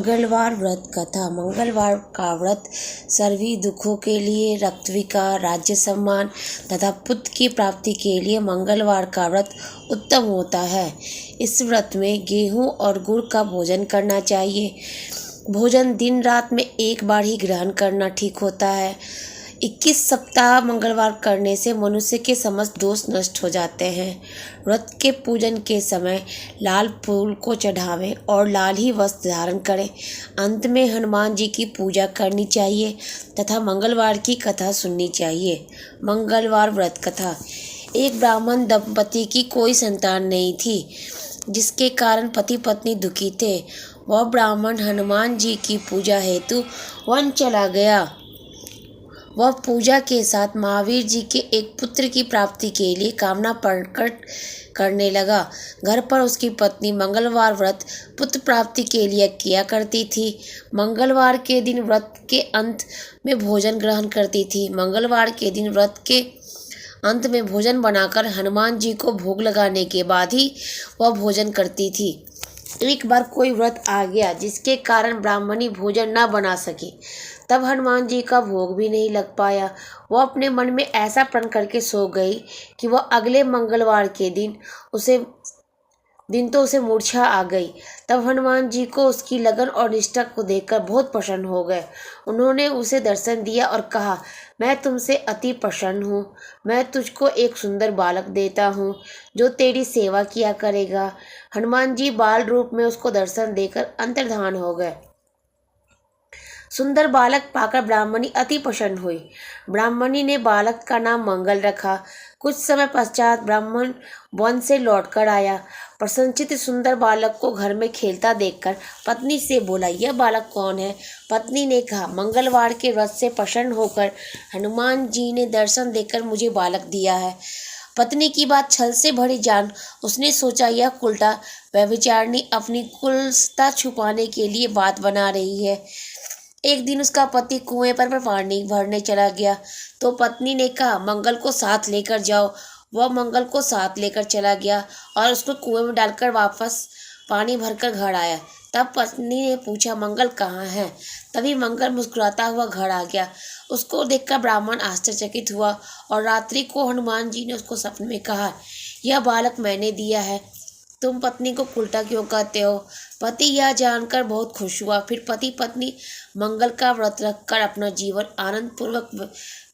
मंगलवार व्रत कथा। मंगलवार का व्रत सभी दुखों के लिए, रक्तविकार, राज्य सम्मान तथा पुत्र की प्राप्ति के लिए मंगलवार का व्रत उत्तम होता है। इस व्रत में गेहूं और गुड़ का भोजन करना चाहिए। भोजन दिन रात में एक बार ही ग्रहण करना ठीक होता है। 21 सप्ताह मंगलवार करने से मनुष्य के समस्त दोष नष्ट हो जाते हैं। व्रत के पूजन के समय लाल फूल को चढ़ावें और लाल ही वस्त्र धारण करें। अंत में हनुमान जी की पूजा करनी चाहिए तथा मंगलवार की कथा सुननी चाहिए। मंगलवार व्रत कथा। एक ब्राह्मण दंपति की कोई संतान नहीं थी, जिसके कारण पति पत्नी दुखी थे। वह ब्राह्मण हनुमान जी की पूजा हेतु वन चला गया। वह पूजा के साथ महावीर जी के एक पुत्र की प्राप्ति के लिए कामना प्रकट करने लगा। घर पर उसकी पत्नी मंगलवार व्रत पुत्र प्राप्ति के लिए किया करती थी। मंगलवार के दिन व्रत के अंत में भोजन ग्रहण करती थी। मंगलवार के दिन व्रत के अंत में भोजन बनाकर हनुमान जी को भोग लगाने के बाद ही वह भोजन करती थी। एक बार कोई व्रत आ गया जिसके कारण ब्राह्मणी भोजन न बना सकी। तब हनुमान जी का भोग भी नहीं लग पाया। वह अपने मन में ऐसा प्रण करके सो गई कि वह अगले मंगलवार के दिन उसे मूर्छा आ गई। तब हनुमान जी को उसकी लगन और निष्ठा को देखकर बहुत प्रसन्न हो गए। उन्होंने उसे दर्शन दिया और कहा, मैं तुमसे अति प्रसन्न हूँ। मैं तुझको एक सुंदर बालक देता हूँ जो तेरी सेवा किया करेगा। हनुमान जी बाल रूप में उसको दर्शन देकर अंतर्धान हो गए। सुंदर बालक पाकर ब्राह्मणी अति प्रसन्न हुई। ब्राह्मणी ने बालक का नाम मंगल रखा। कुछ समय पश्चात ब्राह्मण वन से लौटकर आया। प्रसन्नचित्त सुंदर बालक को घर में खेलता देखकर पत्नी से बोला, यह बालक कौन है? पत्नी ने कहा, मंगलवार के व्रत से प्रसन्न होकर हनुमान जी ने दर्शन देकर मुझे बालक दिया है। पत्नी की बात छल से भरी जान उसने सोचा, यह उल्टा व्यभिचारिणी अपनी कुत्सितता छुपाने के लिए बात बना रही है। एक दिन उसका पति कुएं पर पानी भरने चला गया तो पत्नी ने कहा, मंगल को साथ लेकर जाओ। वह मंगल को साथ लेकर चला गया और उसको कुएं में डालकर वापस पानी भरकर घर आया। तब पत्नी ने पूछा, मंगल कहाँ है? तभी मंगल मुस्कुराता हुआ घर आ गया। उसको देखकर ब्राह्मण आश्चर्यचकित हुआ और रात्रि को हनुमान जी ने उसको सपने में कहा, यह बालक मैंने दिया है। तुम पत्नी को उल्टा क्यों कहते हो? पति यह जानकर बहुत खुश हुआ। फिर पति पत्नी मंगल का व्रत रखकर अपना जीवन आनंद पूर्वक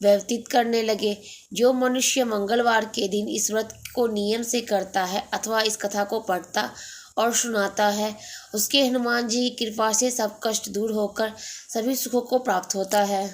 व्यतीत करने लगे। जो मनुष्य मंगलवार के दिन इस व्रत को नियम से करता है अथवा इस कथा को पढ़ता और सुनाता है, उसके हनुमान जी की कृपा से सब कष्ट दूर होकर सभी सुखों को प्राप्त होता है।